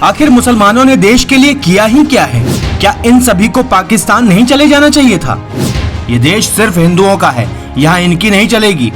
आखिर मुसलमानों ने देश के लिए किया ही क्या है? क्या इन सभी को पाकिस्तान नहीं चले जाना चाहिए था? ये देश सिर्फ हिंदुओं का है, यहाँ इनकी नहीं चलेगी।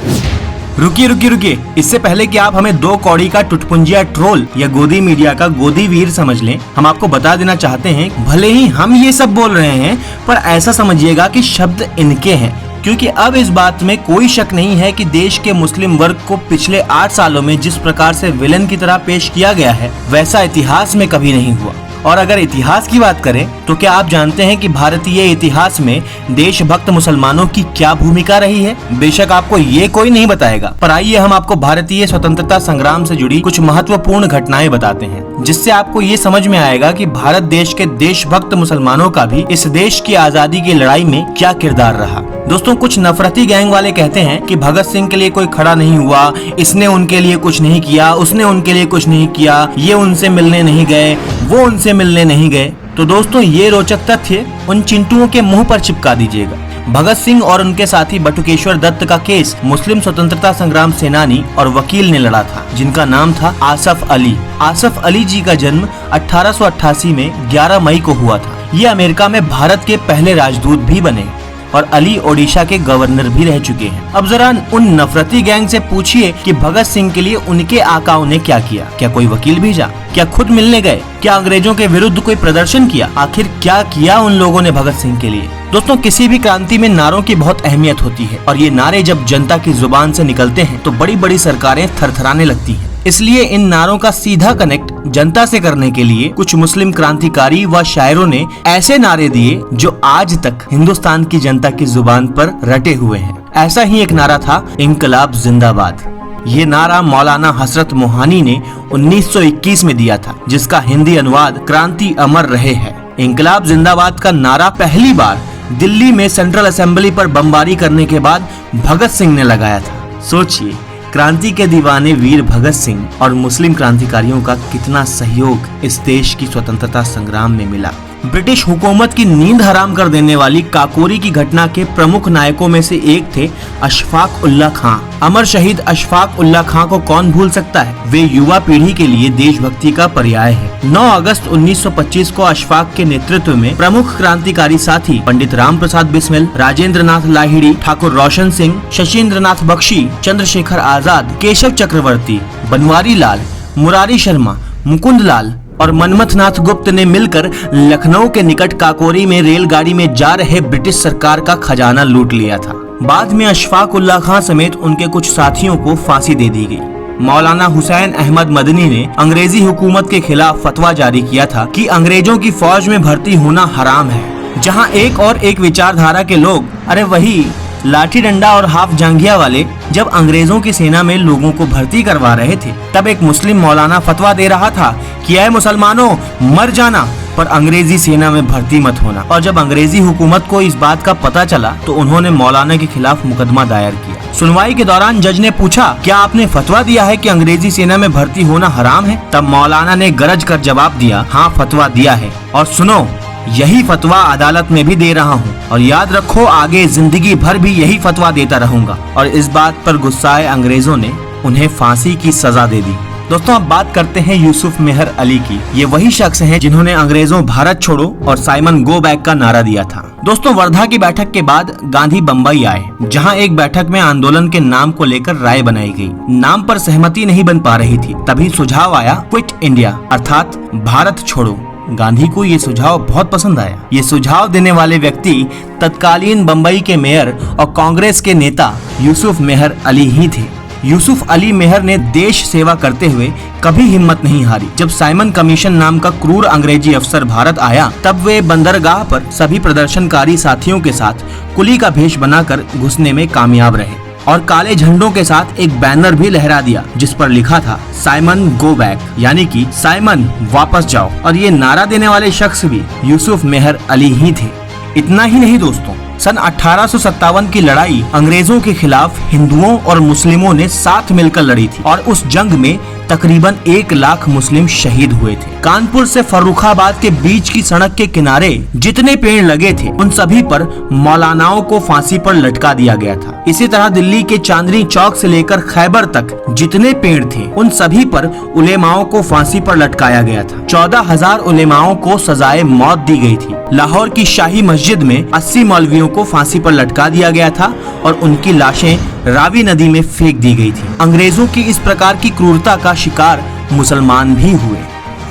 रुकिए, इससे पहले कि आप हमें दो कौड़ी का टुटपुंजिया ट्रोल या गोदी मीडिया का गोदी वीर समझ लें, हम आपको बता देना चाहते हैं, भले ही हम ये सब बोल रहे हैं, पर ऐसा समझिएगा कि शब्द इनके हैं, क्योंकि अब इस बात में कोई शक नहीं है कि देश के मुस्लिम वर्ग को पिछले 8 सालों में जिस प्रकार से विलन की तरह पेश किया गया है, वैसा इतिहास में कभी नहीं हुआ। और अगर इतिहास की बात करें तो क्या आप जानते हैं कि भारतीय इतिहास में देशभक्त मुसलमानों की क्या भूमिका रही है? बेशक आपको ये कोई नहीं बताएगा, पर आइए हम आपको भारतीय स्वतंत्रता संग्राम से जुड़ी कुछ महत्वपूर्ण घटनाएं बताते हैं, जिससे आपको ये समझ में आएगा कि भारत देश के देशभक्त मुसलमानों का भी इस देश की आजादी की लड़ाई में क्या किरदार रहा। दोस्तों, कुछ नफरती गैंग वाले कहते हैं कि भगत सिंह के लिए कोई खड़ा नहीं हुआ, इसने उनके लिए कुछ नहीं किया, उसने उनके लिए कुछ नहीं किया, ये उनसे मिलने नहीं गए, वो उनसे मिलने नहीं गए। तो दोस्तों, ये रोचक तथ्य उन चिंटुओं के मुंह पर चिपका दीजिएगा। भगत सिंह और उनके साथी बटुकेश्वर दत्त का केस मुस्लिम स्वतंत्रता संग्राम सेनानी और वकील ने लड़ा था, जिनका नाम था आसफ अली। आसफ अली जी का जन्म 1888 में 11 मई को हुआ था। ये अमेरिका में भारत के पहले राजदूत भी बने और अली ओडिशा के गवर्नर भी रह चुके हैं। अब जरा उन नफरती गैंग से पूछिए कि भगत सिंह के लिए उनके आकाओं ने क्या किया? क्या कोई वकील भेजा? क्या खुद मिलने गए? क्या अंग्रेजों के विरुद्ध कोई प्रदर्शन किया? आखिर क्या किया उन लोगों ने भगत सिंह के लिए? दोस्तों, किसी भी क्रांति में नारों की बहुत अहमियत होती है, और ये नारे जब जनता की जुबान से निकलते हैं तो बड़ी बड़ी सरकारें थरथराने लगती हैं। इसलिए इन नारों का सीधा कनेक्ट जनता से करने के लिए कुछ मुस्लिम क्रांतिकारी व शायरों ने ऐसे नारे दिए जो आज तक हिंदुस्तान की जनता की जुबान पर रटे हुए हैं। ऐसा ही एक नारा था, इंकलाब जिंदाबाद। ये नारा मौलाना हसरत मोहानी ने 1921 में दिया था, जिसका हिंदी अनुवाद क्रांति अमर रहे है। इंकलाब जिंदाबाद का नारा पहली बार दिल्ली में सेंट्रल असेंबली पर बमबारी करने के बाद भगत सिंह ने लगाया था। सोचिए, क्रांति के दीवाने वीर भगत सिंह और मुस्लिम क्रांतिकारियों का कितना सहयोग इस देश की स्वतंत्रता संग्राम में मिला। ब्रिटिश हुकूमत की नींद हराम कर देने वाली काकोरी की घटना के प्रमुख नायकों में से एक थे अशफाक उल्लाह खां। अमर शहीद अशफाक उल्लाह खां को कौन भूल सकता है? वे युवा पीढ़ी के लिए देशभक्ति का पर्याय है। 9 अगस्त 1925 को अशफाक के नेतृत्व में प्रमुख क्रांतिकारी साथी पंडित राम प्रसाद बिस्मिल, राजेंद्र नाथ लाहिड़ी, ठाकुर रोशन सिंह, शशीन्द्र नाथ बख्शी, चंद्रशेखर आजाद, केशव चक्रवर्ती, बनवारी लाल, मुरारी शर्मा, मुकुंद लाल और मनमथ नाथ गुप्त ने मिलकर लखनऊ के निकट काकोरी में रेलगाड़ी में जा रहे ब्रिटिश सरकार का खजाना लूट लिया था। बाद में अशफाक उल्लाह खां समेत उनके कुछ साथियों को फांसी दे दी गई। मौलाना हुसैन अहमद मदनी ने अंग्रेजी हुकूमत के खिलाफ फतवा जारी किया था कि अंग्रेजों की फौज में भर्ती होना हराम है। जहां एक विचारधारा के लोग, अरे वही लाठी डंडा और हाफ जांघिया वाले, जब अंग्रेजों की सेना में लोगों को भर्ती करवा रहे थे, तब एक मुस्लिम मौलाना फतवा दे रहा था कि ऐ मुसलमानों, मर जाना पर अंग्रेजी सेना में भर्ती मत होना। और जब अंग्रेजी हुकूमत को इस बात का पता चला तो उन्होंने मौलाना के खिलाफ मुकदमा दायर किया। सुनवाई के दौरान जज ने पूछा, क्या आपने फतवा दिया है कि अंग्रेजी सेना में भर्ती होना हराम है? तब मौलाना ने गरज कर जवाब दिया, हाँ फतवा दिया है, और सुनो, यही फतवा अदालत में भी दे रहा हूँ, और याद रखो आगे जिंदगी भर भी यही फतवा देता रहूंगा। और इस बात पर गुस्साए अंग्रेजों ने उन्हें फांसी की सजा दे दी। दोस्तों, अब बात करते हैं यूसुफ मेहर अली की। ये वही शख्स हैं जिन्होंने अंग्रेजों भारत छोड़ो और साइमन गो बैक का नारा दिया था। दोस्तों, वर्धा की बैठक के बाद गांधी बम्बई आए, जहां एक बैठक में आंदोलन के नाम को लेकर राय बनाई गई। नाम पर सहमति नहीं बन पा रही थी, तभी सुझाव आया क्विट इंडिया, अर्थात भारत छोड़ो। गांधी को ये सुझाव बहुत पसंद आया। ये सुझाव देने वाले व्यक्ति तत्कालीन बम्बई के मेयर और कांग्रेस के नेता यूसुफ मेहर अली ही थे। यूसुफ अली मेहर ने देश सेवा करते हुए कभी हिम्मत नहीं हारी। जब साइमन कमीशन नाम का क्रूर अंग्रेजी अफसर भारत आया, तब वे बंदरगाह पर सभी प्रदर्शनकारी साथियों के साथ कुली का भेष बनाकर घुसने में कामयाब रहे और काले झंडों के साथ एक बैनर भी लहरा दिया, जिस पर लिखा था साइमन गो बैक, यानी कि साइमन वापस जाओ। और ये नारा देने वाले शख्स भी यूसुफ मेहर अली ही थे। इतना ही नहीं दोस्तों, सन 1857 की लड़ाई अंग्रेजों के खिलाफ हिंदुओं और मुस्लिमों ने साथ मिलकर लड़ी थी, और उस जंग में तकरीबन 1 लाख मुस्लिम शहीद हुए थे। कानपुर से फर्रुखाबाद के बीच की सड़क के किनारे जितने पेड़ लगे थे उन सभी पर मौलानाओं को फांसी पर लटका दिया गया था। इसी तरह दिल्ली के चांदनी चौक से लेकर खैबर तक जितने पेड़ थे उन सभी पर उलेमाओं को फांसी पर लटकाया गया था। 14,000 उलेमाओं को सजाए मौत दी गई थी। लाहौर की शाही मस्जिद में 80 मौलवियों को फांसी पर लटका दिया गया था और उनकी लाशें रावी नदी में फेंक दी गई थी। अंग्रेजों की इस प्रकार की क्रूरता का शिकार मुसलमान भी हुए,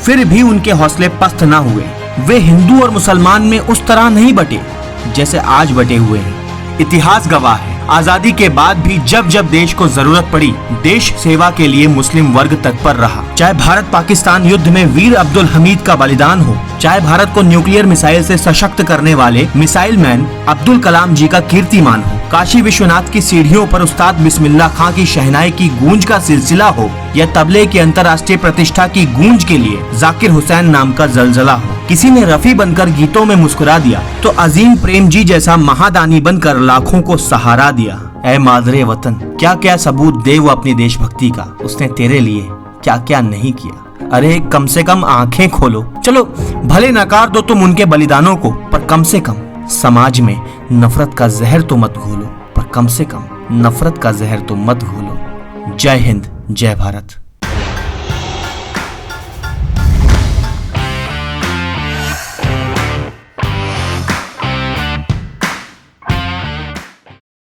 फिर भी उनके हौसले पस्त न हुए। वे हिंदू और मुसलमान में उस तरह नहीं बटे जैसे आज बटे हुए हैं। इतिहास गवाह है, आजादी के बाद भी जब जब देश को जरूरत पड़ी देश सेवा के लिए मुस्लिम वर्ग तत्पर रहा। चाहे भारत पाकिस्तान युद्ध में वीर अब्दुल हमीद का बलिदान हो, चाहे भारत को न्यूक्लियर मिसाइल से सशक्त करने वाले मिसाइल मैन अब्दुल कलाम जी का कीर्तिमान हो, काशी विश्वनाथ की सीढ़ियों पर उस्ताद बिस्मिल्लाह खां की शहनाई की गूंज का सिलसिला हो, या तबले की अंतर्राष्ट्रीय प्रतिष्ठा की गूंज के लिए जाकिर हुसैन नाम का जलजला हो। किसी ने रफी बनकर गीतों में मुस्कुरा दिया तो अजीम प्रेम जी जैसा महादानी बनकर लाखों को सहारा दिया। ऐ मादरे वतन, क्या क्या सबूत दे वो अपनी देशभक्ति का, उसने तेरे लिए क्या क्या नहीं किया। अरे कम से कम आंखें खोलो। चलो भले नकार दो तुम उनके बलिदानों को, पर कम से कम समाज में नफरत का जहर तो मत घोलो, पर कम से कम नफरत का जहर तो मत घोलो। जय हिंद, जय भारत।